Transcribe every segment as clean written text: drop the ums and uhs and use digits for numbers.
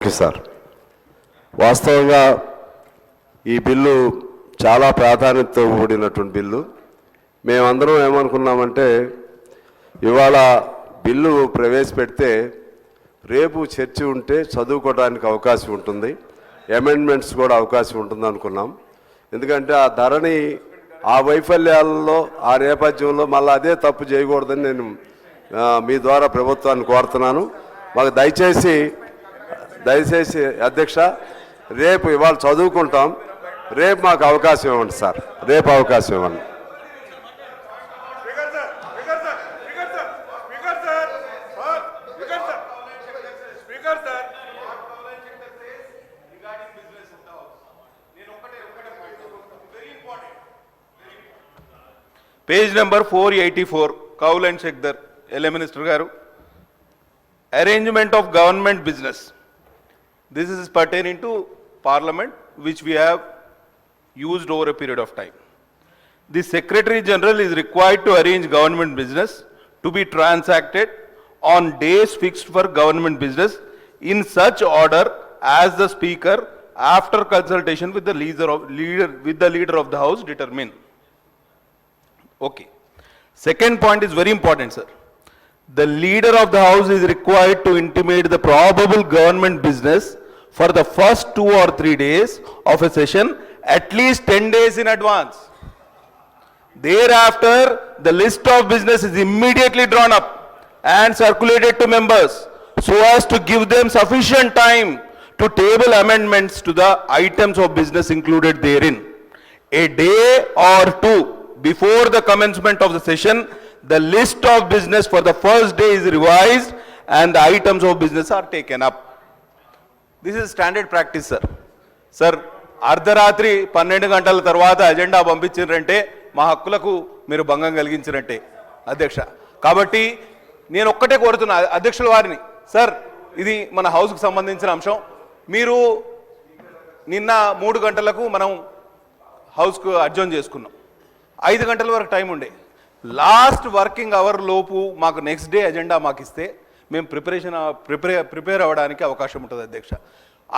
You sir. వాస్తవంగా ఈ bill చాలా ప్రాధాన్యతతో కూడినటువంటి బిల్లు. మేమందరం ఏమనుకున్నామంటే ఇవాళ బిల్లు ప్రవేశపెడితే రేపు చర్చ ఉంటే చదువుకోవడానికి అవకాశం ఉంటుంది, అమెండ్మెంట్స్ కూడా అవకాశం ఉంటుంది అనుకున్నాం. ఎందుకంటే ఆ ధరణి ఆ వైఫల్యాలలో ఆ నేపథ్యంలో మళ్ళీ అదే తప్పు చేయకూడదని నేను మీ ద్వారా ప్రభుత్వాన్ని కోరుతున్నాను. మాకు దయచేసి అధ్యక్ష రేపు ఇవాళ చదువుకుంటాం, రేపు మాకు అవకాశం ఇవ్వండి సార్, రేపు అవకాశం ఇవ్వండి. Page number 484 Kaul and Shakdher. LA Minister గారు, arrangement of government business. This is pertaining to Parliament, which we have used over a period of time. The Secretary General is required to arrange government business to be transacted on days fixed for government business in such order as the Speaker, after consultation with the leader of the House, determine. Okay. Second point is very important, sir. The leader of the House is required to intimate the probable government business for the first 2 or 3 days of a session at least 10 days in advance. Thereafter, the list of business is immediately drawn up and circulated to members so as to give them sufficient time to table amendments to the items of business included therein. A day or two before the commencement of the session, the list of business for the first day is revised and the items of business are taken up. This is standard practice, sir. Sir, అర్ధరాత్రి 12 గంటల తర్వాత agenda పంపించారంటే మా హక్కులకు మీరు భంగం కలిగించినట్టే అధ్యక్ష. కాబట్టి నేను ఒక్కటే కోరుతున్నా అధ్యక్షుల వారిని, సార్ ఇది మన హౌస్కు సంబంధించిన అంశం. మీరు నిన్న 3 గంటలకు మనం హౌస్కు అడ్జర్న్ చేసుకున్నాం, 5 గంటల వరకు టైం ఉండే. లాస్ట్ వర్కింగ్ అవర్ లోపు మాకు నెక్స్ట్ డే అజెండా మాకు ఇస్తే మేము ప్రిపేర్ అవ్వడానికి అవకాశం ఉంటుంది అధ్యక్ష.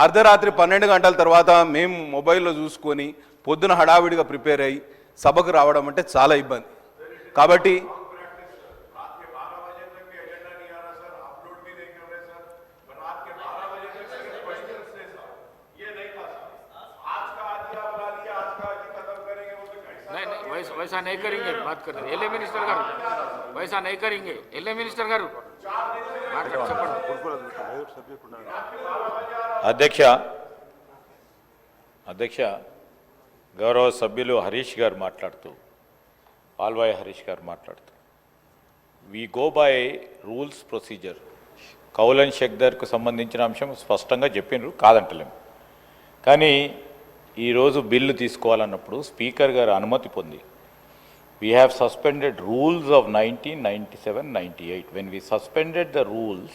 అర్ధరాత్రి 12 గంటల తర్వాత మేము మొబైల్లో చూసుకొని పొద్దున హడావిడిగా ప్రిపేర్ అయ్యి సభకు రావడం అంటే చాలా ఇబ్బంది. కాబట్టి वैसा नहीं करेंगे, बात कर रहे LA मिनिस्टर गारू, वैसा नहीं करेंगे LA मिनिस्टर गारू. అధ్యక్ష గౌరవ సభ్యులు హరీష్ గారు మాట్లాడుతూ, పాల్వాయి హరీష్ గారు మాట్లాడుతూ, we go by rules procedure. Kaul and షెక్దర్కు సంబంధించిన అంశం స్పష్టంగా చెప్పిండ్రు, కాదంటలేము. కానీ ఈరోజు బిల్లు తీసుకోవాలన్నప్పుడు స్పీకర్ గారు అనుమతి పొంది, we have suspended rules of 1997-98. When we suspended the rules,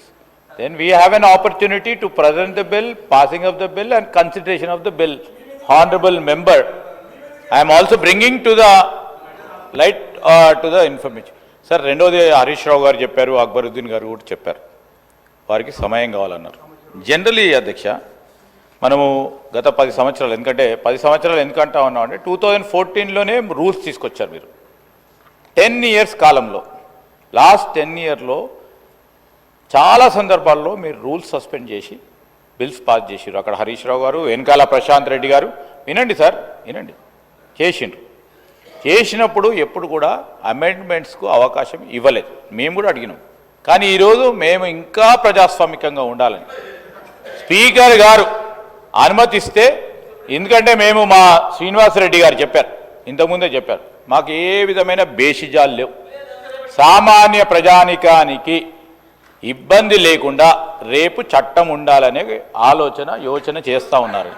then we have an opportunity to present the bill, passing of the bill and consideration of the bill. Honorable member, I am also bringing to the light to the information. Sir, రెండోది హరీష్ రావు గారు చెప్పారు, అక్బరుద్దీన్ గారు కూడా చెప్పారు, వారికి సమయం కావాలన్నారు. Generally అధ్యక్ష మనము గత 10 సంవత్సరాలు, ఎందుకంటే 10 సంవత్సరాలు ఎందుకంటా ఉన్నాం అంటే 2014లోనే రూల్స్ తీసుకొచ్చారు మీరు. 10 years కాలంలో, లాస్ట్ 10 yearలో చాలా సందర్భాల్లో మీరు రూల్స్ సస్పెండ్ చేసి బిల్స్ పాస్ చేసిరు. అక్కడ హరీష్ రావు గారు, వెనకాల ప్రశాంత్ రెడ్డి గారు, వినండి సార్ వినండి, చేసిండ్రు. చేసినప్పుడు ఎప్పుడు కూడా అమెండ్మెంట్స్కు అవకాశం ఇవ్వలేదు, మేము కూడా అడిగినాం. కానీ ఈరోజు మేము ఇంకా ప్రజాస్వామికంగా ఉండాలని స్పీకర్ గారు అనుమతిస్తే, ఎందుకంటే మేము మా శ్రీనివాసరెడ్డి గారు చెప్పారు, ఇంతకుముందే చెప్పారు, మాకు ఏ విధమైన బేషిజాలు లేవు, సామాన్య ప్రజానికానికి ఇబ్బంది లేకుండా రేపు చట్టం ఉండాలనే యోచన చేస్తూ ఉన్నారు.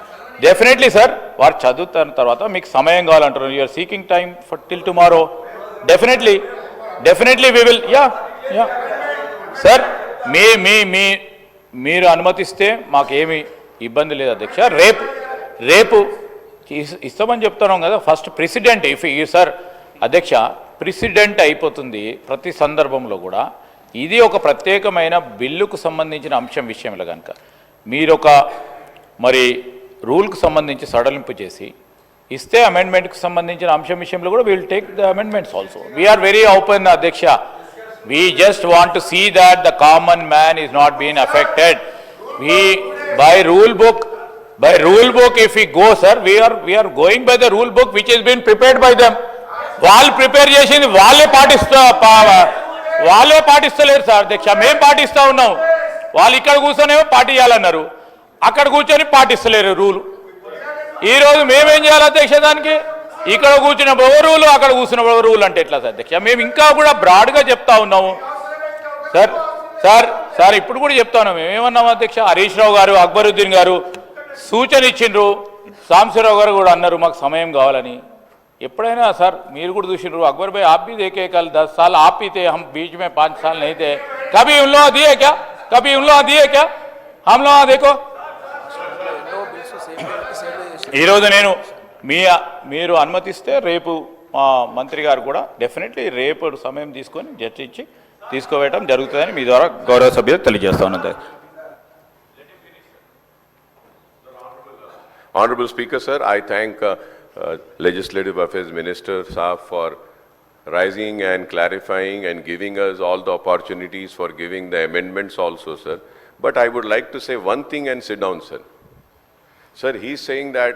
డెఫినెట్లీ సార్, వారు చదువుతున్న తర్వాత మీకు సమయం కావాలంటారు. You're seeking time for till tomorrow. Definitely we will. Sir మీరు అనుమతిస్తే మాకేమీ ఇబ్బంది లేదు అధ్యక్ష. రేపు ఇస్తామని చెప్తున్నాం కదా. ఫస్ట్ ప్రెసిడెంట్ సార్ అధ్యక్ష, ప్రెసిడెంట్ అయిపోతుంది ప్రతి సందర్భంలో కూడా. ఇది ఒక ప్రత్యేకమైన బిల్లుకు సంబంధించిన అంశం విషయంలో కనుక మీరొక మరి రూల్కి సంబంధించి సడలింపు చేసి ఇస్తే అమెండ్మెంట్కి సంబంధించిన అంశం విషయంలో కూడా will take the amendments also. We're very open అధ్యక్ష. We just want to see that the common man is not being affected. We by rule book, if we go, sir, we are going by the rule book which has been prepared by them. వాళ్ళు prepare చేసింది వాళ్ళే పాటిస్తలేరు sir అధ్యక్ష. మేము పాటిస్తూ ఉన్నాం. వాళ్ళు ఇక్కడ కూర్చొనేమో పాటించాలన్నారు, అక్కడ కూర్చొని పాటిస్తలేరు రూలు. ఈరోజు మేమేం చేయాలి అధ్యక్ష? దానికి ఇక్కడ కూర్చున్న రూలు, అక్కడ కూర్చున్న రూలు అంటే ఎట్లా సార్ అధ్యక్ష? మేము ఇంకా కూడా బ్రాడ్గా చెప్తా ఉన్నాము సార్. సార్ సార్ ఇప్పుడు కూడా చెప్తా ఉన్నాం. మేమేమన్నాము అధ్యక్ష? హరీష్ రావు గారు, అక్బరుద్దీన్ గారు సూచన ఇచ్చిండ్రు, సాంబశివరావు గారు కూడా అన్నారు మాకు సమయం కావాలని. ఎప్పుడైనా సార్ మీరు కూడా చూసిండ్రు, अकबर भाई आप भी देखे कल 10 साल आप ही थे, हम बीच में 5 साल नहीं थे. कभी उन लोग दिए क्या? कभी उन लोग दिए क्या? हम लोग देखो ఈరోజు నేను మీరు అనుమతిస్తే రేపు మంత్రి గారు కూడా డెఫినెట్లీ రేపు సమయం తీసుకొని చర్చించి తీసుకోవడం జరుగుతుందని మీ ద్వారా గౌరవ సభ్యులు తెలియజేస్తా ఉన్నది. Honorable Speaker, sir, I thank Legislative Affairs Minister Saab for rising and clarifying and giving us all the opportunities for giving the amendments also, sir. But I would like to say one thing and sit down, sir. Sir, he is saying that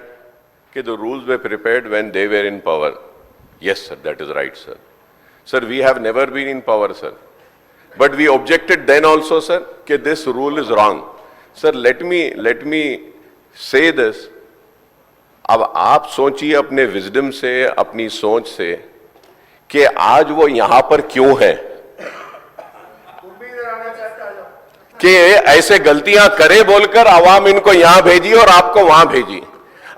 the rules were prepared when they were in power. Yes, sir, that is right, sir. Sir, we have never been in power, sir. But we objected then also, sir, that this rule is wrong. Sir, let me say this. अब आप सोचिए अपने wisdom से, अपनी सोच से कि आज वो यहां पर क्यों है, कि ऐसे गलतियां करे बोलकर आवाम इनको यहां भेजी और आपको वहां भेजी.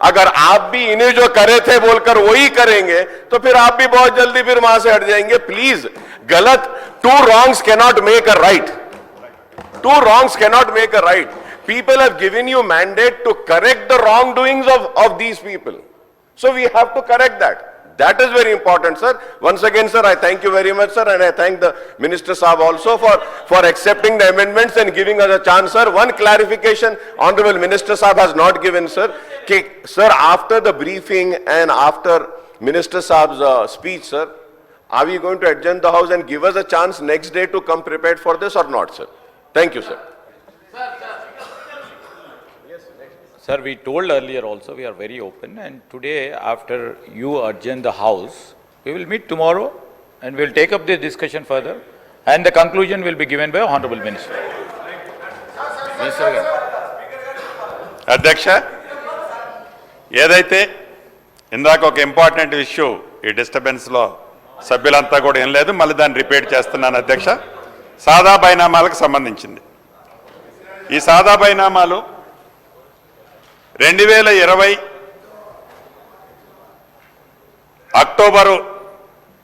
अगर आप भी इन्हें जो करे थे बोलकर वही करेंगे तो फिर आप भी बहुत जल्दी फिर वहां से हट जाएंगे. प्लीज, गलत, two wrongs cannot make a right. Two wrongs cannot make a right. People have given you mandate to correct the wrongdoings of these people. So we have to correct that. That is very important, sir. Once again, sir, I thank you very much, sir, and I thank the Minister Saab also for accepting the amendments and giving us a chance, sir. One clarification, Honorable Minister Saab has not given, sir. Sir, after the briefing and after Minister Saab's speech, sir, are we going to adjourn the House and give us a chance next day to come prepared for this or not, sir? Thank you, sir. Sir, we told earlier also we are very open, and today after you adjourn the House, we will meet tomorrow and we will take up this discussion further, and the conclusion will be given by Honorable Minister. అధ్యక్ష, ఏదైతే ఇందాక ఒక important issue ఈ డిస్టర్బెన్స్లో సభ్యులంతా కూడా ఏం లేదు, మళ్ళీ దాన్ని రిపీట్ చేస్తున్నాను అధ్యక్ష. సాదా బైనామాలకు సంబంధించింది. ఈ సాదా బైనామాలు 2020 అక్టోబరు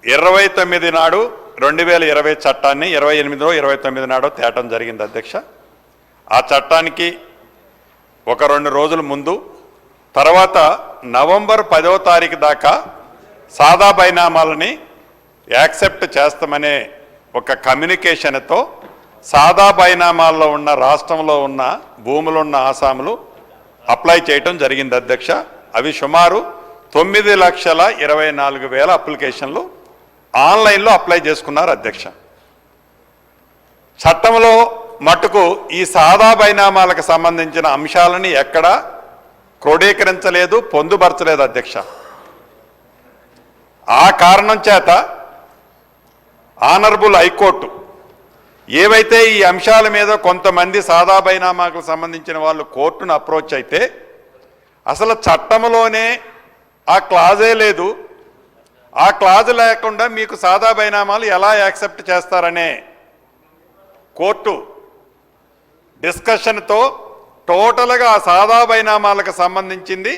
29 నాడు 2020 చట్టాన్ని 28-29 నాడు తేటం జరిగింది అధ్యక్ష. ఆ చట్టానికి ఒక 2 రోజుల ముందు, తర్వాత నవంబర్ 10వ తారీఖు దాకా సాదా బైనామాలని యాక్సెప్ట్ చేస్తామనే ఒక కమ్యూనికేషన్తో సాదా బైనామాల్లో ఉన్న రాష్ట్రంలో ఉన్న భూములున్న ఆసాములు అప్లై చేయటం జరిగింది అధ్యక్ష. అవి సుమారు 9,24,000 అప్లికేషన్లు ఆన్లైన్లో అప్లై చేసుకున్నారు అధ్యక్ష. చట్టంలో మట్టుకు ఈ సాదా బైనామాలకు సంబంధించిన అంశాలని ఎక్కడా క్రోడీకరించలేదు, పొందుపరచలేదు అధ్యక్ష. ఆ కారణం చేత ఆనరబుల్ హైకోర్టు ఏవైతే ఈ అంశాల మీద కొంతమంది సాదా బైనామాకు సంబంధించిన వాళ్ళు కోర్టును అప్రోచ్ అయితే అసలు చట్టంలోనే ఆ క్లాజే లేదు, ఆ క్లాజ్ లేకుండా మీకు సాదా బైనామాలు ఎలా యాక్సెప్ట్ చేస్తారనే కోర్టు డిస్కషన్తో టోటల్గా ఆ సాదా బైనామాలకు సంబంధించింది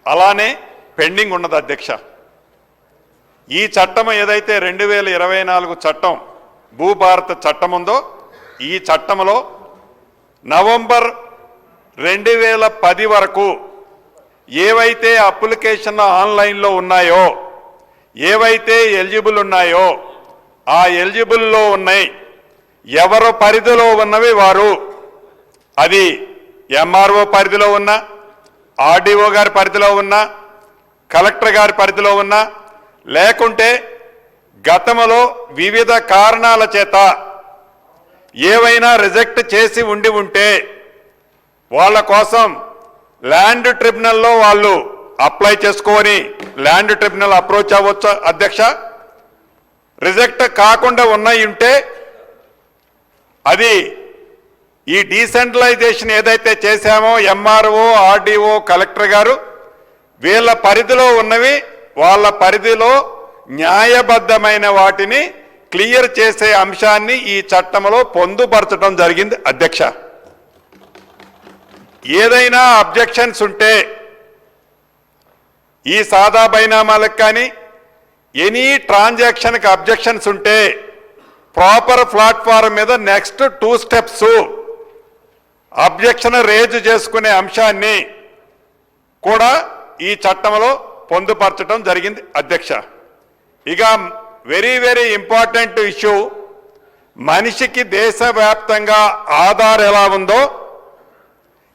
అలానే పెండింగ్ ఉన్నది అధ్యక్ష. ఈ చట్టం ఏదైతే 2024 చట్టం భూభారత చట్టం ఉందో, ఈ చట్టంలో నవంబర్ 2010 వరకు ఏవైతే అప్లికేషన్ ఆన్లైన్లో ఉన్నాయో, ఏవైతే ఎలిజిబుల్ ఉన్నాయో ఆ ఎలిజిబుల్లో ఉన్నాయి, ఎవరు పరిధిలో ఉన్నవి వారు అది ఎంఆర్ఓ పరిధిలో ఉన్న, ఆర్డీఓ గారి పరిధిలో ఉన్న, కలెక్టర్ గారి పరిధిలో ఉన్న, లేకుంటే గతంలో వివిధ కారణాల చేత ఏవైనా రిజెక్ట్ చేసి ఉంటే వాళ్ళ కోసం ల్యాండ్ ట్రిబ్యునల్లో వాళ్ళు అప్లై చేసుకొని ల్యాండ్ ట్రిబ్యునల్ అప్రోచ్ అవ్వచ్చు అధ్యక్ష. రిజెక్ట్ కాకుండా ఉన్నాయి ఉంటే అది ఈ డీసెంట్రలైజేషన్ ఏదైతే చేశామో ఎంఆర్ఓ, ఆర్డీఓ, కలెక్టర్ గారు వీళ్ళ పరిధిలో ఉన్నవి వాళ్ళ పరిధిలో న్యాయబద్ధమైన వాటిని క్లియర్ చేసే అంశాన్ని ఈ చట్టంలో పొందుపరచడం జరిగింది అధ్యక్ష. ఏదైనా అబ్జెక్షన్స్ ఉంటే ఈ సాదా బైనామాలకు కానీ ఎనీ ట్రాన్సాక్షన్కి అబ్జెక్షన్స్ ఉంటే ప్రాపర్ ప్లాట్ఫారం మీద నెక్స్ట్ 2 స్టెప్స్ అబ్జెక్షన్ రేజ్ చేసుకునే అంశాన్ని కూడా ఈ చట్టంలో పొందుపరచడం జరిగింది అధ్యక్ష. ఇక వెరీ వెరీ ఇంపార్టెంట్ ఇష్యూ, మనిషికి దేశవ్యాప్తంగా ఆధార్ ఎలా ఉందో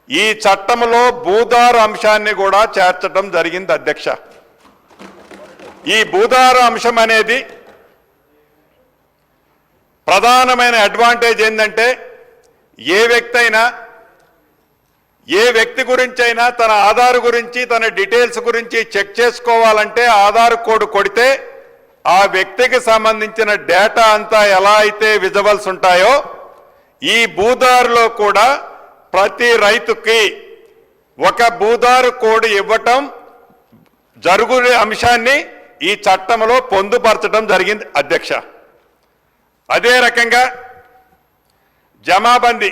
ఈ చట్టంలో భూధార అంశాన్ని కూడా చేర్చడం జరిగింది అధ్యక్ష. ఈ భూధార అంశం అనేది ప్రధానమైన అడ్వాంటేజ్ ఏంటంటే ఏ వ్యక్తి గురించి అయినా తన ఆధార్ గురించి తన డీటెయిల్స్ గురించి చెక్ చేసుకోవాలంటే ఆధార్ కోడ్ కొడితే ఆ వ్యక్తికి సంబంధించిన డేటా అంతా ఎలా అయితే విజువల్స్ ఉంటాయో ఈ భూధారులో కూడా ప్రతి రైతుకి ఒక భూధారు కోడ్ ఇవ్వటం జరుగునే అంశాన్ని ఈ చట్టంలో పొందుపరచడం జరిగింది అధ్యక్ష. అదే రకంగా జమాబందీ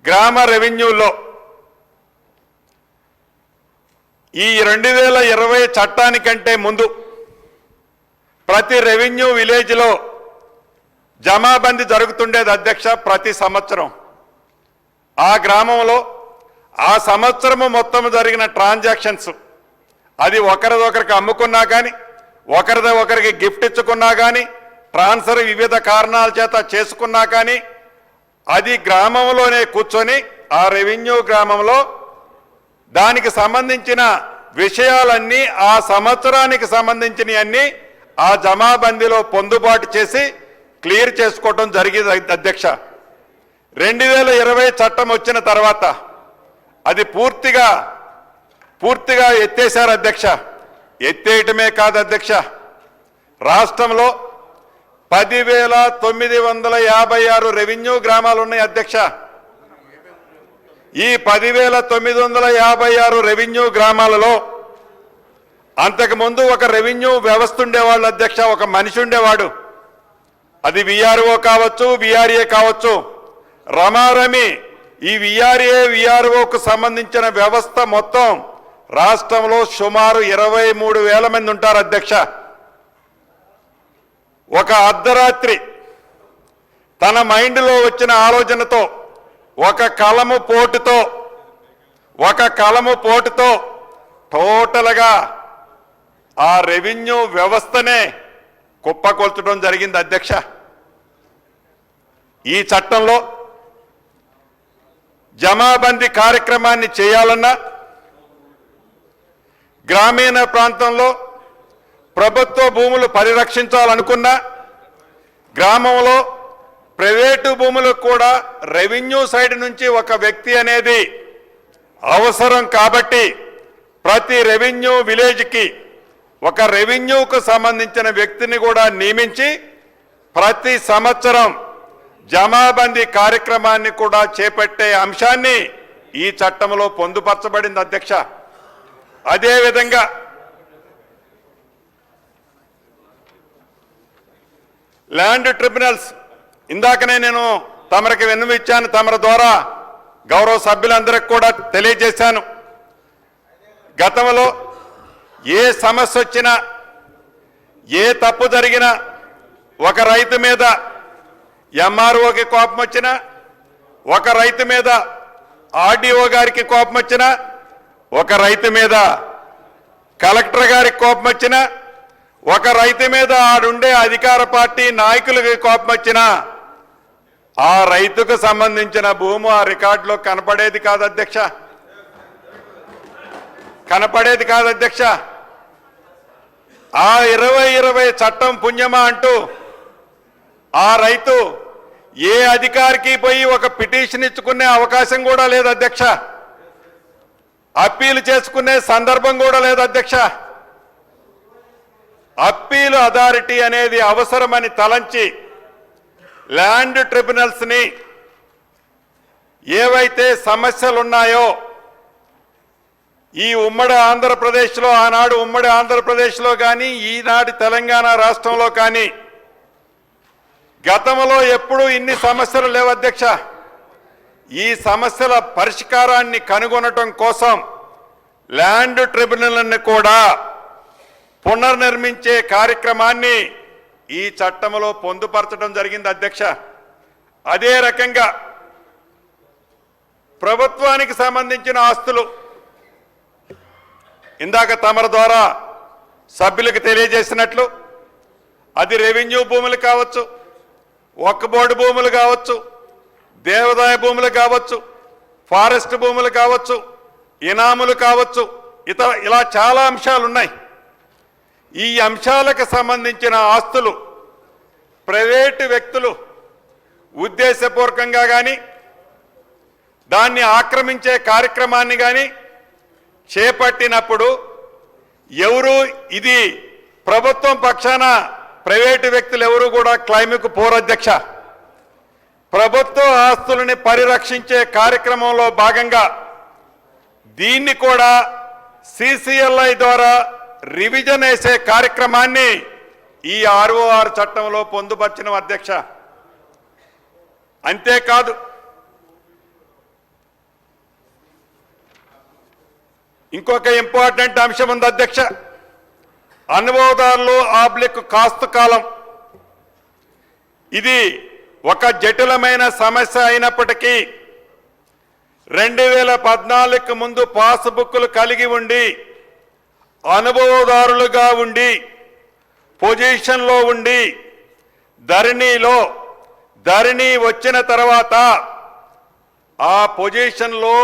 గ్రామ రెవెన్యూలో ఈ 2020 చట్టానికంటే ముందు ప్రతి రెవెన్యూ విలేజ్లో జమాబందీ జరుగుతుండేది అధ్యక్ష. ప్రతి సంవత్సరం ఆ గ్రామంలో ఆ సంవత్సరము మొత్తం జరిగిన ట్రాన్సాక్షన్స్ అది ఒకరిదొకరికి అమ్ముకున్నా కానీ ఒకరికి గిఫ్ట్ ఇచ్చుకున్నా కానీ ట్రాన్స్ఫర్ వివిధ కారణాల చేత చేసుకున్నా కానీ అది గ్రామంలోనే కూర్చొని ఆ రెవెన్యూ గ్రామంలో దానికి సంబంధించిన విషయాలన్నీ ఆ సంవత్సరానికి సంబంధించినవన్నీ ఆ జమాబందీలో పొందుబాటు చేసి క్లియర్ చేసుకోవడం జరిగింది అధ్యక్ష. 2020 చట్టం వచ్చిన తర్వాత అది పూర్తిగా ఎత్తేశారు అధ్యక్ష. ఎత్తేయటమే కాదు అధ్యక్ష, రాష్ట్రంలో 10,956 రెవెన్యూ గ్రామాలు ఉన్నాయి అధ్యక్ష. ఈ 10,956 రెవెన్యూ గ్రామాలలో అంతకుముందు ఒక రెవెన్యూ వ్యవస్థ ఉండేవాళ్ళు అధ్యక్ష, ఒక మనిషి ఉండేవాడు. అది విఆర్ఓ కావచ్చు, విఆర్ఏ కావచ్చు. రమారమి ఈ విఆర్ఓకు సంబంధించిన వ్యవస్థ మొత్తం రాష్ట్రంలో సుమారు 23,000 మంది ఉంటారు అధ్యక్ష. ఒక అర్ధరాత్రి తన మైండ్లో వచ్చిన ఆలోచనతో ఒక కలము పోటుతో టోటల్గా ఆ రెవెన్యూ వ్యవస్థనే కుప్పకొల్చడం జరిగింది అధ్యక్ష. ఈ చట్టంలో జమాబందీ కార్యక్రమాన్ని చేయాలన్నా గ్రామీణ ప్రాంతంలో ప్రభుత్వ భూములు పరిరక్షించాలనుకున్నా గ్రామంలో ప్రైవేటు భూములకు కూడా రెవెన్యూ సైడ్ నుంచి ఒక వ్యక్తి అనేది అవసరం కాబట్టి ప్రతి రెవెన్యూ విలేజ్కి ఒక రెవెన్యూకు సంబంధించిన వ్యక్తిని కూడా నియమించి ప్రతి సంవత్సరం జమాబందీ కార్యక్రమాన్ని కూడా చేపట్టే అంశాన్ని ఈ చట్టంలో పొందుపరచబడింది అధ్యక్ష. అదేవిధంగా ల్యాండ్ ట్రిబ్యునల్స్ ఇందాకనే నేను తమరికి విన్నవించాను, తమరి ద్వారా గౌరవ సభ్యులందరికీ కూడా తెలియజేశాను. గతంలో ఏ సమస్య వచ్చినా ఏ తప్పు జరిగినా ఒక రైతు మీద ఎంఆర్ఓకి కోపం వచ్చినా, ఒక రైతు మీద ఆర్డీఓ గారికి కోపం వచ్చినా, ఒక రైతు మీద కలెక్టర్ గారికి కోపం వచ్చినా, ఒక రైతు మీద ఆడుండే అధికార పార్టీ నాయకులకి కోపం వచ్చినా ఆ రైతుకు సంబంధించిన భూమి ఆ రికార్డులో కనపడేది కాదు అధ్యక్ష, కనపడేది కాదు అధ్యక్ష. ఆ 2020 చట్టం పుణ్యమా అంటూ ఆ రైతు ఏ అధికారికి పోయి ఒక పిటిషన్ ఇచ్చుకునే అవకాశం కూడా లేదు అధ్యక్ష, అప్పీలు చేసుకునే సందర్భం కూడా లేదు అధ్యక్ష. అప్పీలు అథారిటీ అనేది అవసరమని తలంచి ల్యాండ్ ట్రిబ్యునల్స్ని ఏవైతే సమస్యలు ఉన్నాయో ఈ ఉమ్మడి ఆంధ్రప్రదేశ్లో, ఆనాడు ఉమ్మడి ఆంధ్రప్రదేశ్లో కానీ ఈనాటి తెలంగాణ రాష్ట్రంలో కానీ గతంలో ఎప్పుడూ ఇన్ని సమస్యలు లేవు అధ్యక్ష. ఈ సమస్యల పరిష్కారాన్ని కనుగొనటం కోసం ల్యాండ్ ట్రిబ్యునల్ని కూడా పునర్నిర్మించే కార్యక్రమాన్ని ఈ చట్టంలో పొందుపరచడం జరిగింది అధ్యక్ష. అదే రకంగా ప్రభుత్వానికి సంబంధించిన ఆస్తులు ఇందాక తమరి ద్వారా సభ్యులకు తెలియజేసినట్లు అది రెవెన్యూ భూములు కావచ్చు, వక్ఫ్ బోర్డు భూములు కావచ్చు, దేవాదాయ భూములు కావచ్చు, ఫారెస్ట్ భూములు కావచ్చు, ఇనాములు కావచ్చు, ఇలా చాలా అంశాలు ఉన్నాయి. ఈ అంశాలకు సంబంధించిన ఆస్తులు ప్రైవేటు వ్యక్తులు ఉద్దేశపూర్వకంగా కానీ దాన్ని ఆక్రమించే కార్యక్రమాన్ని కానీ చేపట్టినప్పుడు ఎవరు ఇది ప్రభుత్వం పక్షాన ప్రైవేటు వ్యక్తులు ఎవరు కూడా క్లైమ్కు పోరు అధ్యక్ష. ప్రభుత్వ ఆస్తులని పరిరక్షించే కార్యక్రమంలో భాగంగా దీన్ని కూడా సిసిఎల్ఐ ద్వారా రివిజన్ వేసే కార్యక్రమాన్ని ఈ ROR చట్టంలో పొందుపరిచిన అధ్యక్ష. అంతేకాదు ఇంకొక ఇంపార్టెంట్ అంశం ఉంది అధ్యక్ష. అనుభవదారులు ఆబ్లిక్ కాస్తు కాలం ఇది ఒక జటిలమైన సమస్య అయినప్పటికీ 2014కు ముందు పాస్బుక్లు కలిగి ఉండి అనుభవదారులుగా ఉండి పొజిషన్లో ఉండి ధరణి వచ్చిన తర్వాత ఆ పొజిషన్లో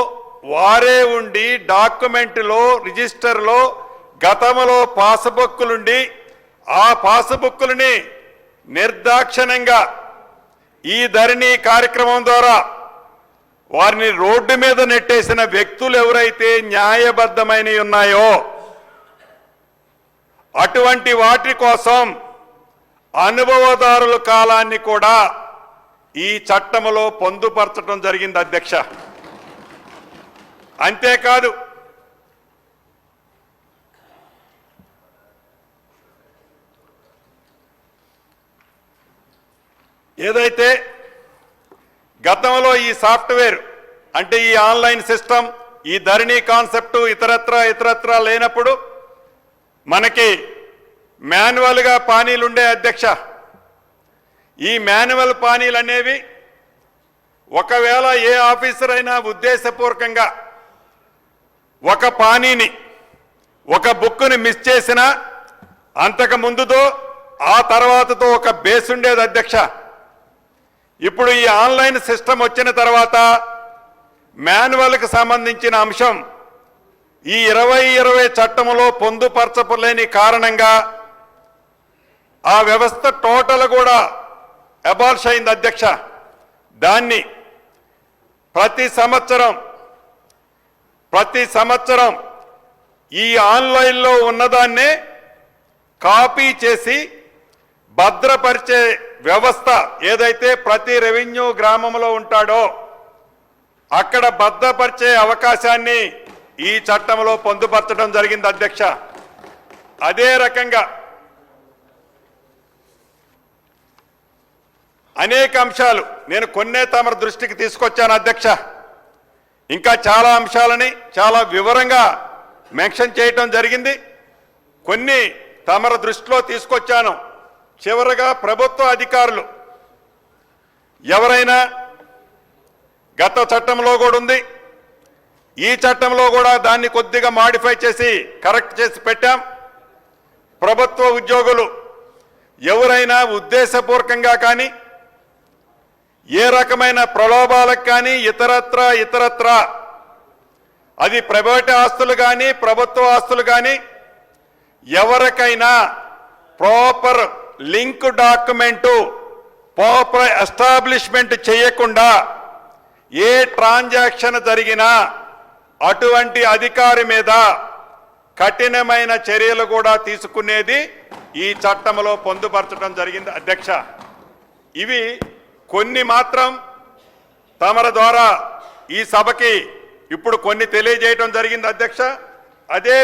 వారే ఉండి డాక్యుమెంట్లో రిజిస్టర్లో గతంలో పాస్బుక్లుండి ఆ పాస్బుక్లని నిర్దాక్షిణ్యంగా ఈ ధరణి కార్యక్రమం ద్వారా వారిని రోడ్డు మీద నెట్టేసిన వ్యక్తులు ఎవరైతే న్యాయబద్ధమైనవి ఉన్నాయో అటువంటి వాటి కోసం అనుభవదారుల కాలాన్ని కూడా ఈ చట్టంలో పొందుపరచడం జరిగింది అధ్యక్ష. అంతేకాదు ఏదైతే గతంలో ఈ సాఫ్ట్వేర్ అంటే ఈ ఆన్లైన్ సిస్టమ్ ఈ ధరణి కాన్సెప్ట్ ఇతరత్రా లేనప్పుడు మనకి మాన్యువల్గా పానీలు ఉండే అధ్యక్ష. ఈ మాన్యువల్ పానీలు అనేవి ఒకవేళ ఏ ఆఫీసర్ అయినా ఉద్దేశపూర్వకంగా ఒక పానీని ఒక బుక్ని మిస్ చేసినా అంతకు ముందుతో ఆ తర్వాతతో ఒక బేస్ ఉండేది అధ్యక్ష. ఇప్పుడు ఈ ఆన్లైన్ సిస్టమ్ వచ్చిన తర్వాత మాన్యువల్కి సంబంధించిన అంశం ఈ 2020 చట్టంలో పొందుపరచలేని కారణంగా ఆ వ్యవస్థ టోటల్ కూడా అబాలిష్ అయింది అధ్యక్ష. దాన్ని ప్రతి సంవత్సరం ఈ ఆన్లైన్లో ఉన్నదాన్నే కాపీ చేసి భద్రపరిచే వ్యవస్థ ఏదైతే ప్రతి రెవెన్యూ గ్రామంలో ఉంటాడో అక్కడ భద్రపరిచే అవకాశాన్ని ఈ చట్టంలో పొందుపరచడం జరిగింది అధ్యక్ష. అదే రకంగా అనేక అంశాలు నేను కొన్నే తమ దృష్టికి తీసుకొచ్చాను అధ్యక్ష. ఇంకా చాలా అంశాలని చాలా వివరంగా మెన్షన్ చేయటం జరిగింది. కొన్ని తమ దృష్టిలో తీసుకొచ్చాను. చివరగా ప్రభుత్వ అధికారులు ఎవరైనా గత చట్టంలో కూడా ఉంది, ఈ చట్టంలో కూడా దాన్ని కొద్దిగా మాడిఫై చేసి కరెక్ట్ చేసి పెట్టాం. ప్రభుత్వ ఉద్యోగులు ఎవరైనా ఉద్దేశపూర్వకంగా కానీ ఏ రకమైన ప్రలోభాలకు కానీ ఇతరత్ర అది ప్రైవేట్ ఆస్తులు కానీ ప్రభుత్వ ఆస్తులు కానీ ఎవరికైనా proper link document proper establishment చేయకుండా ఏ ట్రాన్సాక్షన్ జరిగినా అటువంటి అధికారి మీద కఠినమైన చర్యలు కూడా తీసుకునేది ఈ చట్టంలో పొందుపరచడం జరిగింది అధ్యక్ష. ఇవి కొన్ని మాత్రం తమర ద్వారా ఈ సభకి ఇప్పుడు కొన్ని తెలియజేయడం జరిగింది అధ్యక్ష. అదే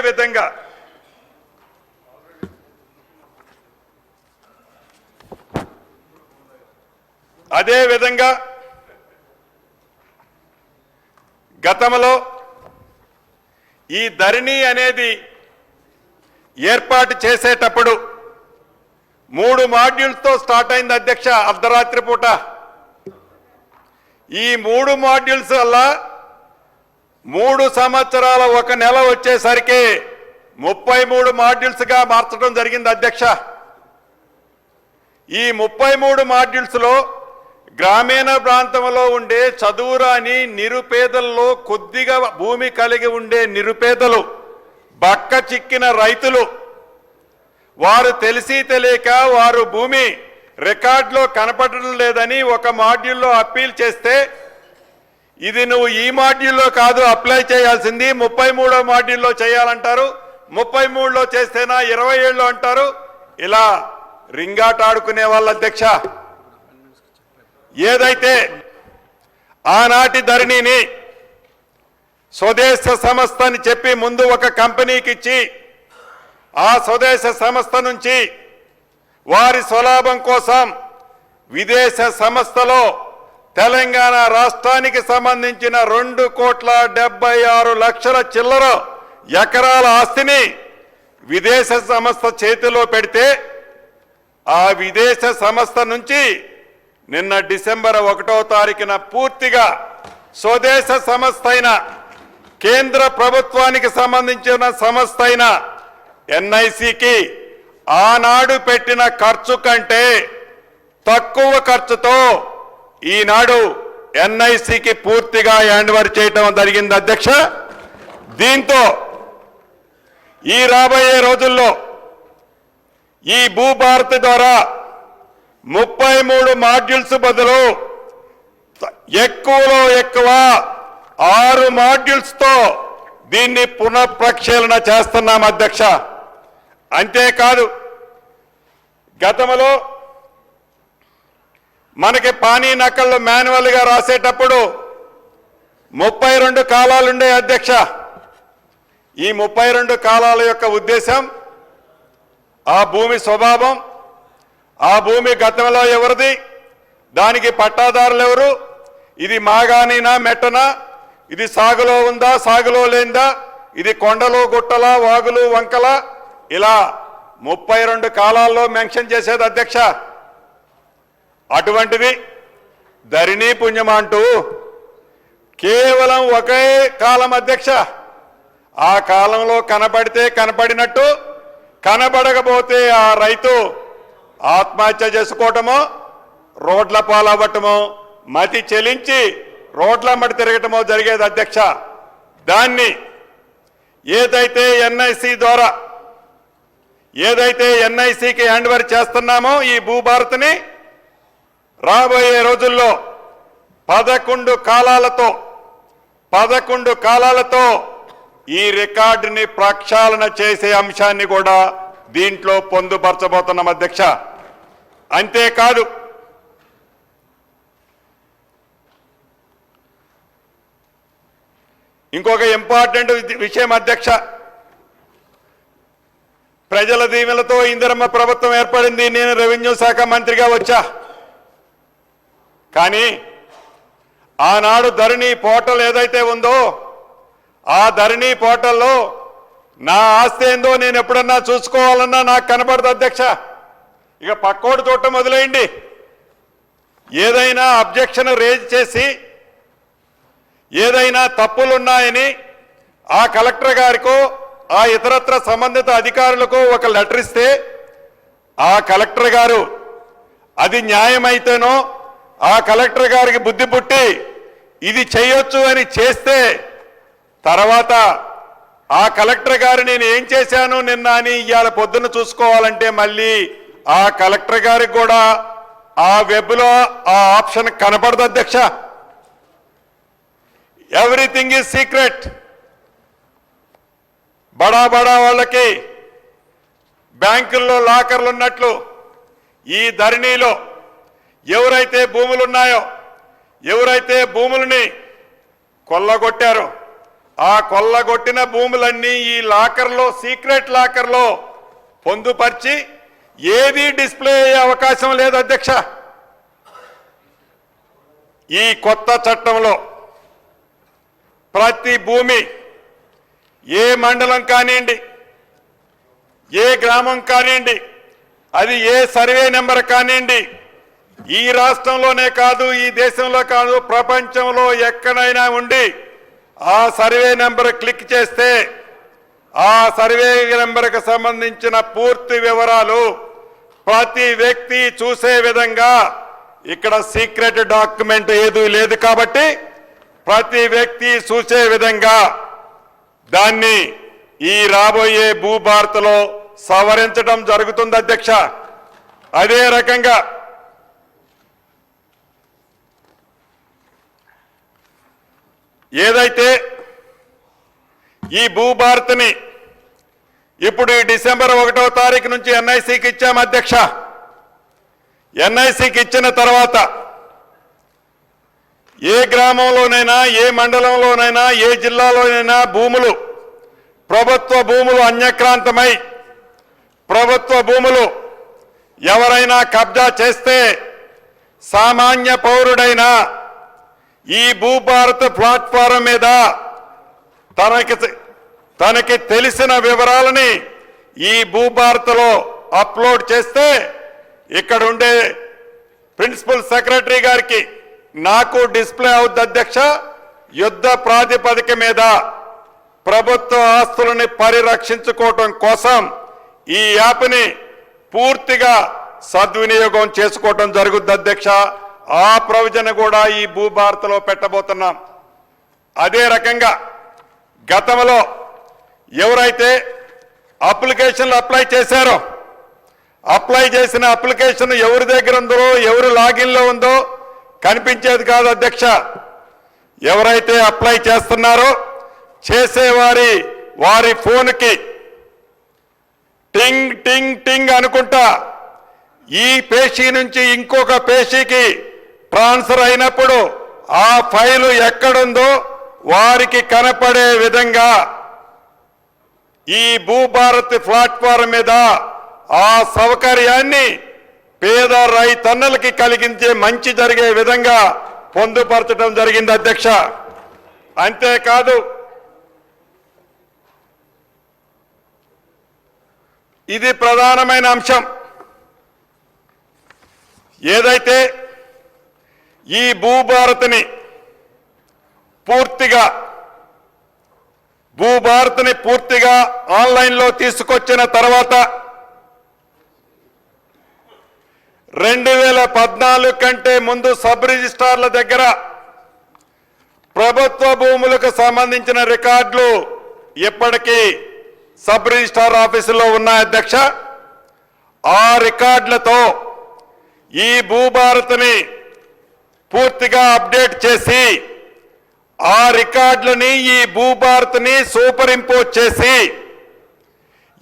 విధంగా గతంలో ఈ ధరణి అనేది ఏర్పాటు చేసేటప్పుడు 3 మాడ్యూల్స్తో స్టార్ట్ అయింది అధ్యక్ష. అర్ధరాత్రి పూట ఈ 3 మాడ్యూల్స్ వల్ల 3 సంవత్సరాల 1 నెల వచ్చేసరికి 33 మాడ్యూల్స్గా మార్చడం జరిగింది అధ్యక్ష. ఈ 33 మాడ్యూల్స్లో గ్రామీణ ప్రాంతంలో ఉండే చదువురాని నిరుపేదల్లో కొద్దిగా భూమి కలిగి ఉండే నిరుపేదలు, బక్క చిక్కిన రైతులు, వారు తెలిసి తెలియక వారు భూమి రికార్డులో కనపడడం లేదని ఒక మాడ్యూల్లో అప్పీల్ చేస్తే ఇది నువ్వు ఈ మాడ్యూల్లో కాదు అప్లై చేయాల్సింది 33వ మాడ్యూల్లో చేయాలంటారు, 33లో చేస్తేనా 27లో అంటారు. ఇలా రింగాట ఆడుకునే వాళ్ళ అధ్యక్ష. ఏదైతే ఆనాటి ధరణిని స్వదేశ సంస్థ అని చెప్పి ముందు ఒక కంపెనీకి ఇచ్చి ఆ స్వదేశ సంస్థ నుంచి వారి స్వలాభం కోసం విదేశ సంస్థలో తెలంగాణ రాష్ట్రానికి సంబంధించిన 2,76,00,000 చిల్లర ఎకరాల ఆస్తిని విదేశ సంస్థ చేతిలో పెడితే ఆ విదేశ సంస్థ నుంచి నిన్న డిసెంబర్ 1వ తారీఖున పూర్తిగా స్వదేశ సంస్థ అయిన కేంద్ర ప్రభుత్వానికి సంబంధించిన సంస్థ అయిన ఎన్ఐసికి ఆనాడు పెట్టిన ఖర్చు కంటే తక్కువ ఖర్చుతో ఈనాడు ఎన్ఐసికి పూర్తిగా హ్యాండ్ ఓవర్ చేయటం జరిగింది అధ్యక్ష. దీంతో ఈ రాబోయే రోజుల్లో ఈ భూభారత్ ద్వారా 33 మాడ్యూల్స్ బదులు ఎక్కువలో ఎక్కువ 6 మాడ్యూల్స్తో దీన్ని పునఃప్రక్షాళన చేస్తున్నాం అధ్యక్ష. అంతేకాదు గతంలో మనకి పానీ నకళ్ళు మాన్యువల్గా రాసేటప్పుడు 32 కాలాలుండే అధ్యక్ష. ఈ 32 కాలాల యొక్క ఉద్దేశం ఆ భూమి స్వభావం, ఆ భూమి గతంలో ఎవరిది, దానికి పట్టాదారులు ఎవరు, ఇది మాగానినా మెట్టనా, ఇది సాగులో ఉందా సాగులో లేందా, ఇది కొండలు గుట్టల వాగులు వంకల, ఇలా 32 కాలాల్లో మెన్షన్ చేసేది అధ్యక్ష. అటువంటిది ధరణి పుణ్యం అంటూ కేవలం ఒకే కాలం అధ్యక్ష. ఆ కాలంలో కనపడితే కనపడినట్టు, కనబడకపోతే ఆ రైతు ఆత్మహత్య చేసుకోవటమో, రోడ్ల పాలవ్వటమో, మతి చెలించి రోడ్ల మట్టి తిరగటమో జరిగేది అధ్యక్ష. దాన్ని ఏదైతే ఎన్ఐసి ద్వారా ఎన్ఐసికి హ్యాండ్ ఓవర్ చేస్తున్నామో ఈ భూభారత్ని రాబోయే రోజుల్లో 11 కాలాలతో ఈ రికార్డుని ప్రక్షాళన చేసే అంశాన్ని కూడా దీంట్లో పొందుపరచబోతున్నాం అధ్యక్ష. అంతేకాదు ఇంకొక ఇంపార్టెంట్ విషయం అధ్యక్ష. ప్రజల దీవెనలతో ఇందిరమ్మ ప్రభుత్వం ఏర్పడింది. నేను రెవెన్యూ శాఖ మంత్రిగా వచ్చా. కానీ ఆనాడు ధరణి పోర్టల్ ఏదైతే ఉందో ఆ ధరణి పోర్టల్లో నా ఆస్తి ఏందో నేను ఎప్పుడన్నా చూసుకోవాలన్నా నాకు కనబడదు అధ్యక్ష. ఇక పక్కోడు చూడటం మొదలైంది. ఏదైనా అబ్జెక్షన్ రేజ్ చేసి ఏదైనా తప్పులున్నాయని ఆ కలెక్టర్ గారికో ఆ ఇతరత్ర సంబంధిత అధికారులకు ఒక లెటర్ ఇస్తే ఆ కలెక్టర్ గారు అది న్యాయమైతేనో ఆ కలెక్టర్ గారికి బుద్ధి పుట్టి ఇది చేయొచ్చు అని చేస్తే తర్వాత ఆ కలెక్టర్ గారు నేను ఏం చేశాను నిన్న అని ఇవాళ పొద్దున్న చూసుకోవాలంటే మళ్ళీ ఆ కలెక్టర్ గారికి కూడా ఆ వెబ్లో ఆ ఆప్షన్ కనపడదు అధ్యక్ష. Everything is secret. బడా బడా వాళ్ళకి బ్యాంకుల్లో లాకర్లు ఉన్నట్లు ఈ ధరణిలో ఎవరైతే భూములు ఉన్నాయో, ఎవరైతే భూములని కొల్లగొట్టారో ఆ కొల్లగొట్టిన భూములన్నీ ఈ లాకర్లో, సీక్రెట్ లాకర్లో పొందుపరిచి ఏది డిస్ప్లే అయ్యే అవకాశం లేదు అధ్యక్ష. ఈ కొత్త చట్టంలో ప్రతి భూమి ఏ మండలం కానివ్వండి, ఏ గ్రామం కానివ్వండి, అది ఏ సర్వే నెంబర్ కానివ్వండి, ఈ రాష్ట్రంలోనే కాదు, ఈ దేశంలో కాదు, ప్రపంచంలో ఎక్కడైనా ఉండి ఆ సర్వే నెంబర్ క్లిక్ చేస్తే ఆ సర్వే నెంబర్కి సంబంధించిన పూర్తి వివరాలు ప్రతి వ్యక్తి చూసే విధంగా ఇక్కడ సీక్రెట్ డాక్యుమెంట్ ఏదీ లేదు కాబట్టి ప్రతి వ్యక్తి చూసే విధంగా దాన్ని ఈ రాబోయే భూభారత్లో సవరించడం జరుగుతుంది అధ్యక్ష. అదే రకంగా ఏదైతే ఈ భూభారత్ని ఇప్పుడు ఈ డిసెంబర్ 1వ తారీఖు నుంచి ఎన్ఐసికి ఇచ్చాం అధ్యక్ష. ఎన్ఐసికి ఇచ్చిన తర్వాత ఏ గ్రామంలోనైనా, ఏ మండలంలోనైనా, ఏ జిల్లాలోనైనా భూములు, ప్రభుత్వ భూములు అన్యక్రాంతమై ప్రభుత్వ భూములు ఎవరైనా కబ్జా చేస్తే సామాన్య పౌరుడైనా ఈ భూభారత్ ప్లాట్ఫారం మీద తనకి తెలిసిన వివరాలని ఈ భూభారత్లో అప్లోడ్ చేస్తే ఇక్కడ ఉండే ప్రిన్సిపల్ సెక్రటరీ గారికి నాకు డిస్ప్లే అవుద్ది అధ్యక్ష. యుద్ధ ప్రాతిపదిక మీద ప్రభుత్వ ఆస్తులని పరిరక్షించుకోవటం కోసం ఈ యాప్ని పూర్తిగా సద్వినియోగం చేసుకోవటం జరుగుద్ది అధ్యక్ష. ఆ ప్రొవిజన్ కూడా ఈ భూభారత్లో పెట్టబోతున్నాం. అదే రకంగా గతంలో ఎవరైతే అప్లికేషన్లు అప్లై చేశారో, అప్లై చేసిన అప్లికేషన్ ఎవరి దగ్గర ఉందో, ఎవరు లాగిన్లో ఉందో కనిపించేది కాదు అధ్యక్ష. ఎవరైతే అప్లై చేస్తున్నారో వారి ఫోన్కి టింగ్ టింగ్ టింగ్ అనుకుంటా ఈ పేషీ నుంచి ఇంకొక పేషీకి ట్రాన్స్ఫర్ అయినప్పుడు ఆ ఫైలు ఎక్కడుందో వారికి కనపడే విధంగా ఈ భూభారత్ ప్లాట్ఫారం మీద ఆ సౌకర్యాన్ని పేద రైతన్నలకి కలిగించే మంచి జరిగే విధంగా పొందుపరచడం జరిగింది అధ్యక్ష. అంతేకాదు ఇది ప్రధానమైన అంశం. ఏదైతే ఈ భూభారత్ని పూర్తిగా ఆన్లైన్లో తీసుకొచ్చిన తర్వాత 2014 కంటే ముందు సబ్ రిజిస్ట్రార్ల దగ్గర ప్రభుత్వ భూములకు సంబంధించిన రికార్డులు ఇప్పటికీ సబ్ రిజిస్ట్రార్ ఆఫీసులో ఉన్నాయి అధ్యక్ష. ఆ రికార్డులతో ఈ భూభారత్ని పూర్తిగా అప్డేట్ చేసి ఆ రికార్డులని ఈ భూభారత్ని సూపర్ ఇంపోజ్ చేసి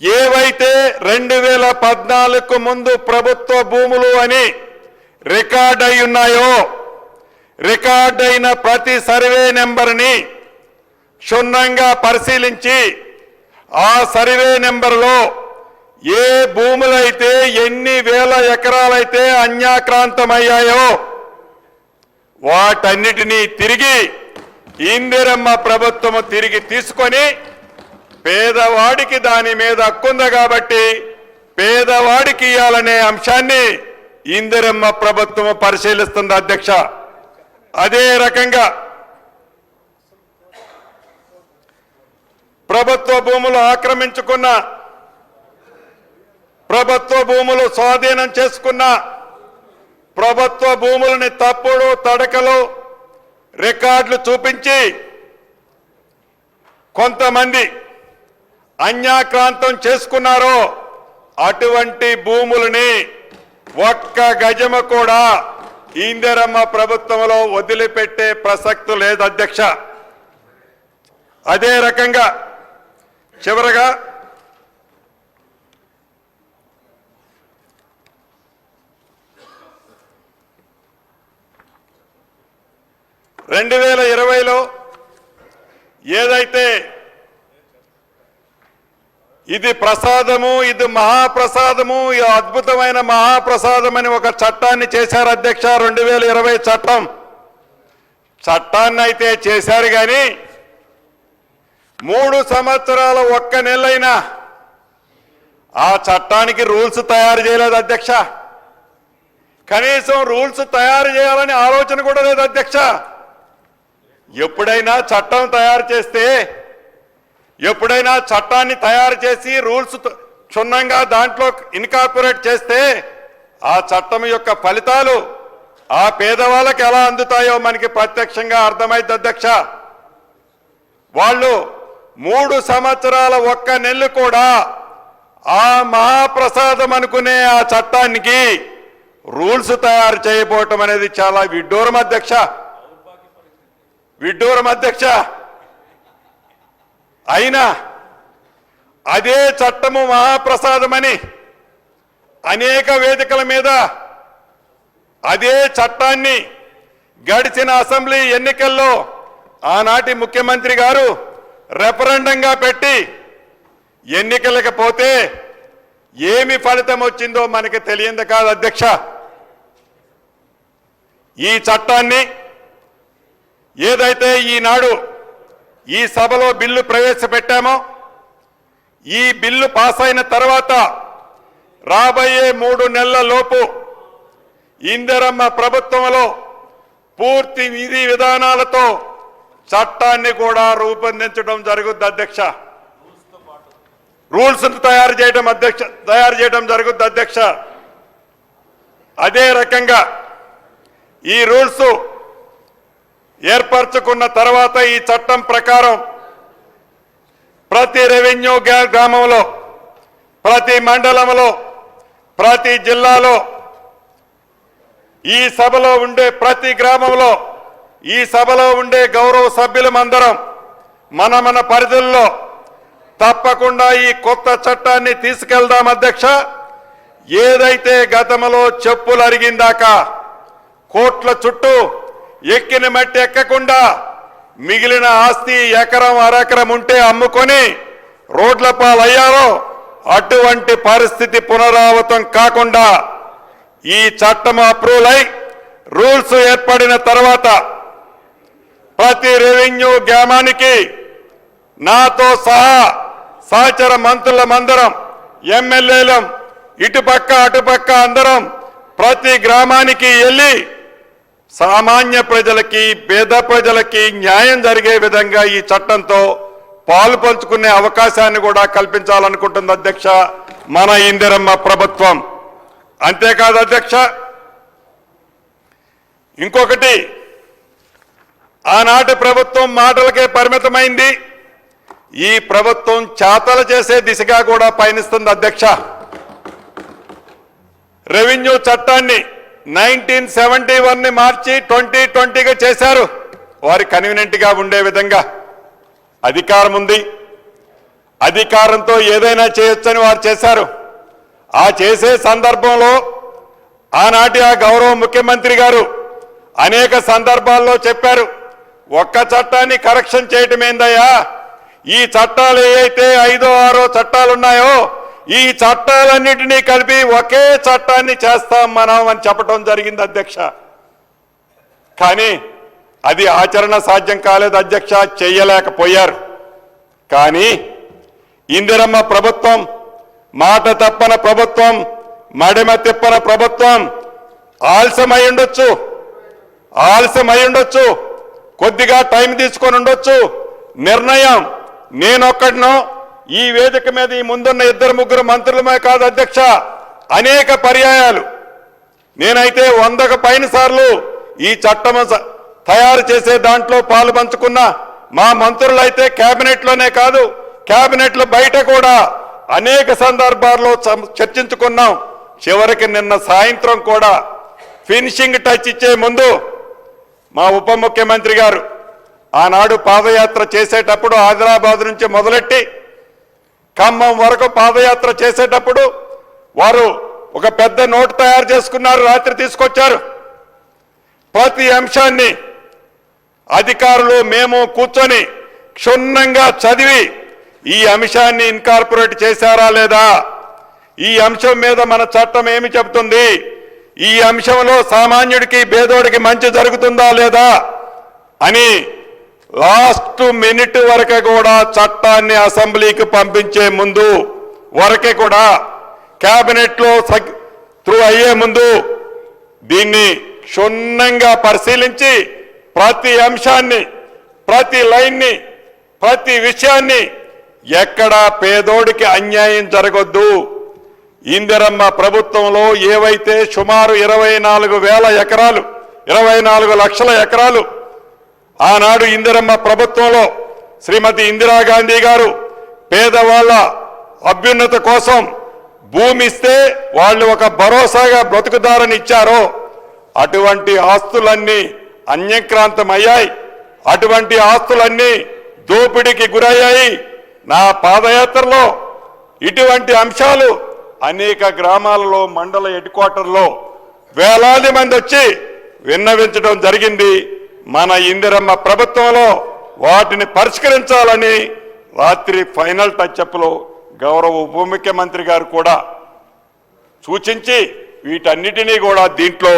ఏవైతే 2014 ముందు ప్రభుత్వ భూములు అని రికార్డ్ అయి ఉన్నాయో, రికార్డ్ అయిన ప్రతి సర్వే నెంబర్ని క్షుణ్ణంగా పరిశీలించి ఆ సర్వే నెంబర్లో ఏ భూములైతే ఎన్ని వేల ఎకరాలైతే అన్యాక్రాంతమయ్యాయో వాటన్నిటినీ తిరిగి ఇందిరమ్మ ప్రభుత్వము తిరిగి తీసుకొని పేదవాడికి దాని మీద హక్కుంది కాబట్టి పేదవాడికి ఇవ్వాలనే అంశాన్ని ఇందిరమ్మ ప్రభుత్వము పరిశీలిస్తుంది అధ్యక్ష. అదే రకంగా ప్రభుత్వ భూములు ఆక్రమించుకున్న, ప్రభుత్వ భూములు స్వాధీనం చేసుకున్న ప్రభుత్వ భూములని తప్పుడు తడకలు రికార్డులు చూపించి కొంతమంది అన్యాక్రాంతం చేసుకున్నారో అటువంటి భూములని ఒక్క గజము కూడా ఇందిరమ్మ ప్రభుత్వంలో వదిలిపెట్టే ప్రసక్తి లేదు అధ్యక్ష. అదే రకంగా చివరగా రెండు 2020లో ఏదైతే ఇది ప్రసాదము, ఇది మహాప్రసాదము, ఈ అద్భుతమైన మహాప్రసాదం అని ఒక చట్టాన్ని చేశారు అధ్యక్ష. 2020 చట్టాన్ని అయితే చేశారు కానీ 3 సంవత్సరాల 1 నెలైనా ఆ చట్టానికి రూల్స్ తయారు చేయలేదు అధ్యక్ష. కనీసం రూల్స్ తయారు చేయాలని ఆలోచన కూడా లేదు అధ్యక్ష. ఎప్పుడైనా చట్టం తయారు చేస్తే, ఎప్పుడైనా చట్టాన్ని తయారు చేసి రూల్స్ క్షుణ్ణంగా దాంట్లో ఇన్కార్పొరేట్ చేస్తే ఆ చట్టం యొక్క ఫలితాలు ఆ పేదవాళ్ళకి ఎలా అందుతాయో మనకి ప్రత్యక్షంగా అర్థమైంది అధ్యక్ష. వాళ్ళు 3 సంవత్సరాల 1 నెలలు కూడా ఆ మహాప్రసాదం అనుకునే ఆ చట్టానికి రూల్స్ తయారు చేయబోవటం అనేది చాలా విడ్డూరం అధ్యక్ష, విడ్డూరం అధ్యక్ష. అయినా అదే చట్టము మహాప్రసాదమని అనేక వేదికల మీద అదే చట్టాన్ని గడిచిన అసెంబ్లీ ఎన్నికల్లో ఆనాటి ముఖ్యమంత్రి గారు రెఫరెండంగా పెట్టి ఎన్నికలకు పోతే ఏమి ఫలితం వచ్చిందో మనకి తెలియంది కాదు అధ్యక్ష. ఈ చట్టాన్ని ఏదైతే ఈనాడు ఈ సభలో బిల్లు ప్రవేశపెట్టామో, ఈ బిల్లు పాస్ అయిన తర్వాత రాబోయే 3 నెలల లోపు ఇందిరమ్మ ప్రభుత్వంలో పూర్తి విధి విధానాలతో చట్టాన్ని కూడా రూపొందించడం జరుగుద్ది అధ్యక్ష. రూల్స్ తయారు చేయడం జరుగుద్ది అధ్యక్ష. అదే రకంగా ఈ రూల్స్ ఏర్పరచుకున్న తర్వాత ఈ చట్టం ప్రకారం ప్రతి రెవెన్యూ గ్రామంలో, ప్రతి మండలంలో, ప్రతి జిల్లాలో, ఈ సభలో ఉండే ప్రతి గ్రామంలో, ఈ సభలో ఉండే గౌరవ సభ్యులమందరం మన పరిధుల్లో తప్పకుండా ఈ కొత్త చట్టాన్ని తీసుకెళ్దాం అధ్యక్ష. ఏదైతే గతంలో చెప్పులు అరిగిందాకా కోట్ల చుట్టూ ఎక్కిన మట్టి ఎక్కకుండా మిగిలిన ఆస్తి ఎకరం అరెకరం ఉంటే అమ్ముకొని రోడ్ల పాలయ్యారో అటువంటి పరిస్థితి పునరావృతం కాకుండా ఈ చట్టం అప్రూవల్ అయి రూల్స్ ఏర్పడిన తర్వాత ప్రతి రెవెన్యూ గ్రామానికి నాతో సహా సహచర మంత్రులమందరం, ఎమ్మెల్యేలం, ఇటుపక్క అటుపక్క అందరం ప్రతి గ్రామానికి వెళ్ళి సామాన్య ప్రజలకి, పేద ప్రజలకి న్యాయం జరిగే విధంగా ఈ చట్టంతో పాలు పంచుకునే అవకాశాన్ని కూడా కల్పించాలనుకుంటుంది అధ్యక్ష మన ఇందిరమ్మ ప్రభుత్వం. అంతేకాదు అధ్యక్ష, ఇంకొకటి, ఆనాటి ప్రభుత్వం మాటలకే పరిమితమైంది. ఈ ప్రభుత్వం చేతలు చేసే దిశగా కూడా పయనిస్తుంది అధ్యక్ష. రెవెన్యూ చట్టాన్ని 1971 మార్చి 2020గా చేశారు. వారి కన్వీనియంట్గా ఉండే విధంగా అధికారం ఉంది, అధికారంతో ఏదైనా చేయొచ్చని వారు చేశారు. ఆ చేసే సందర్భంలో ఆనాటి ఆ గౌరవ ముఖ్యమంత్రి గారు అనేక సందర్భాల్లో చెప్పారు, ఒక్క చట్టాన్ని కరెక్షన్ చేయటం ఏందయ్యా, ఈ చట్టాలు ఏవైతే 5, 6 చట్టాలున్నాయో ఈ చట్టాలన్నింటినీ కలిపి ఒకే చట్టాన్ని చేస్తాం మనం అని చెప్పడం జరిగింది అధ్యక్ష. కానీ అది ఆచరణ సాధ్యం కాలేదు అధ్యక్ష, చెయ్యలేకపోయారు. కానీ ఇందిరమ్మ ప్రభుత్వం, మాట తప్పన ప్రభుత్వం, మడిమ తిప్పన ప్రభుత్వం ఆలస్యమై ఉండొచ్చు, కొద్దిగా టైం తీసుకొని ఉండొచ్చు. నిర్ణయం నేనొక్కడినో, ఈ వేదిక మీద ఈ ముందున్న 2, 3 మంత్రులమే కాదు అధ్యక్ష, అనేక పర్యాయాలు నేనైతే 100కు పైన సార్లు ఈ చట్టం తయారు చేసే దాంట్లో పాలు పంచుకున్న మా మంత్రులైతే కేబినెట్లోనే కాదు, కేబినెట్లో బయట కూడా అనేక సందర్భాల్లో చర్చించుకున్నాం. చివరికి నిన్న సాయంత్రం కూడా ఫినిషింగ్ టచ్ ఇచ్చే ముందు మా ఉప ముఖ్యమంత్రి గారు ఆనాడు పాదయాత్ర చేసేటప్పుడు ఆదిలాబాద్ నుంచి మొదలెట్టి ఖమ్మం వరకు పాదయాత్ర చేసేటప్పుడు వారు ఒక పెద్ద నోటు తయారు చేసుకున్నారు, రాత్రి తీసుకొచ్చారు. ప్రతి అంశాన్ని అధికారులు మేము కూర్చొని క్షుణ్ణంగా చదివి ఈ అంశాన్ని ఇన్కార్పొరేట్ చేశారా లేదా, ఈ అంశం మీద మన చట్టం ఏమి చెబుతుంది, ఈ అంశంలో సామాన్యుడికి పేదోడికి మంచి జరుగుతుందా లేదా అని లాస్ట్ మినిట్ వరకు కూడా చట్టాన్ని అసెంబ్లీకి పంపించే ముందు వరకే కూడా కేబినెట్లో త్రూ అయ్యే ముందు దీన్ని క్షుణ్ణంగా పరిశీలించి ప్రతి అంశాన్ని, ప్రతి లైన్ని, ప్రతి విషయాన్ని ఎక్కడా పేదోడికి అన్యాయం జరగొద్దు. ఇందిరమ్మ ప్రభుత్వంలో ఏవైతే సుమారు 24,000 ఎకరాలు, 24 లక్షల ఎకరాలు ఆనాడు ఇందిరమ్మ ప్రభుత్వంలో శ్రీమతి ఇందిరాగాంధీ గారు పేదవాళ్ళ అభ్యున్నత కోసం భూమి ఇస్తే వాళ్ళు ఒక భరోసాగా బ్రతుకుదారని ఇచ్చారో అటువంటి ఆస్తులన్నీ అన్యక్రాంతమయ్యాయి, అటువంటి ఆస్తులన్నీ దోపిడీకి గురయ్యాయి. నా పాదయాత్రలో ఇటువంటి అంశాలు అనేక గ్రామాలలో, మండల హెడ్ క్వార్టర్లో వేలాది మంది వచ్చి విన్నవించడం జరిగింది. మన ఇందిరమ్మ ప్రభుత్వంలో వాటిని పరిష్కరించాలని రాత్రి ఫైనల్ టచ్అప్లో గౌరవ ఉప ముఖ్యమంత్రి గారు కూడా సూచించి వీటన్నిటినీ కూడా దీంట్లో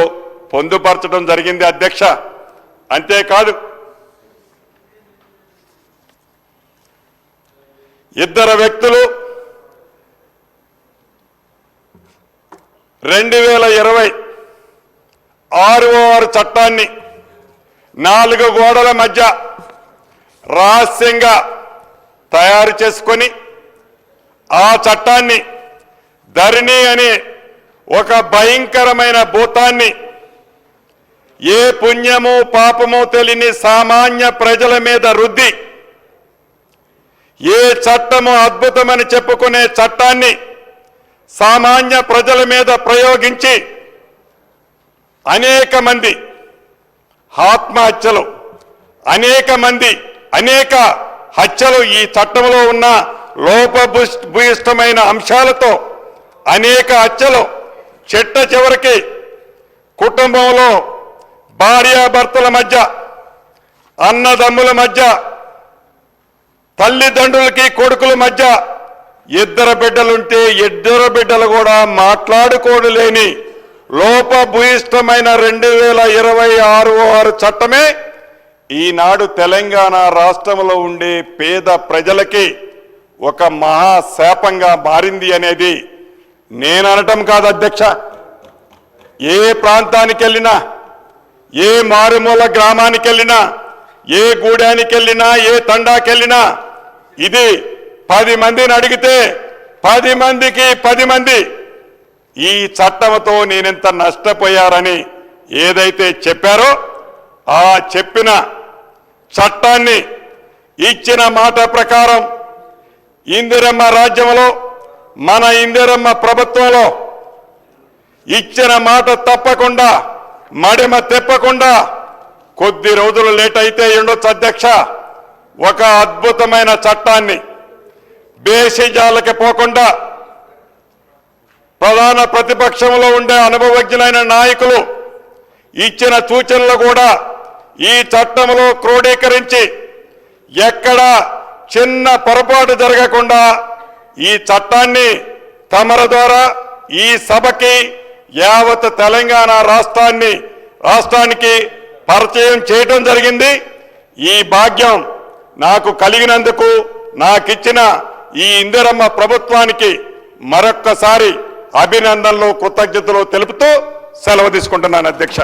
పొందుపరచడం జరిగింది అధ్యక్ష. అంతేకాదు ఇద్దరు వ్యక్తులు 2020 6వ చట్టాన్ని 4 గోడల మధ్య రహస్యంగా తయారు చేసుకొని ఆ చట్టాన్ని ధరణి అనే ఒక భయంకరమైన భూతాన్ని ఏ పుణ్యమో పాపమో తెలియని సామాన్య ప్రజల మీద రుద్ది ఏ చట్టము అద్భుతమని చెప్పుకునే చట్టాన్ని సామాన్య ప్రజల మీద ప్రయోగించి అనేక మంది ఆత్మహత్యలు, అనేక హత్యలు, ఈ చట్టంలో ఉన్న లోపభూయిష్టమైన అంశాలతో అనేక హత్యలు, చివరికి కుటుంబంలో భార్యాభర్తల మధ్య, అన్నదమ్ముల మధ్య, తల్లిదండ్రులకి కొడుకుల మధ్య ఇద్దరు బిడ్డలుంటే ఇద్దరు బిడ్డలు కూడా మాట్లాడుకోలేని లోపభూయిష్టమైన 2026 చట్టమే ఈనాడు తెలంగాణ రాష్ట్రంలో ఉండే పేద ప్రజలకి ఒక మహాశాపంగా మారింది అనేది నేననటం కాదు అధ్యక్ష. ఏ ప్రాంతానికి వెళ్ళినా, ఏ మారుమూల గ్రామానికి వెళ్ళినా, ఏ గూడానికి వెళ్ళినా, ఏ తండాకి వెళ్ళినా ఇది 10 మందిని అడిగితే 10 మందికి 10 మంది ఈ చట్టంతో నేనెంత నష్టపోయారని ఏదైతే చెప్పారో ఆ చెప్పిన చట్టాన్ని ఇచ్చిన మాట ప్రకారం ఇందిరమ్మ రాజ్యంలో, మన ఇందిరమ్మ ప్రభుత్వంలో ఇచ్చిన మాట తప్పకుండా, మడిమ తెప్పకుండా కొద్ది రోజులు లేట్ అయితే ఉండొచ్చు అధ్యక్ష, ఒక అద్భుతమైన చట్టాన్ని బేసిజాలకి పోకుండా ప్రధాన ప్రతిపక్షంలో ఉండే అనుభవజ్ఞులైన నాయకులు ఇచ్చిన సూచనలు కూడా ఈ చట్టంలో క్రోడీకరించి ఎక్కడా చిన్న పొరపాటు జరగకుండా ఈ చట్టాన్ని తమర ద్వారా ఈ సభకి యావత్ తెలంగాణ రాష్ట్రానికి పరిచయం చేయడం జరిగింది. ఈ భాగ్యం నాకు కలిగినందుకు నాకిచ్చిన ఈ ఇందిరమ్మ ప్రభుత్వానికి మరొక్కసారి అభినందనలు, కృతజ్ఞతలు తెలుపుతూ సెలవు తీసుకుంటున్నాను అధ్యక్ష.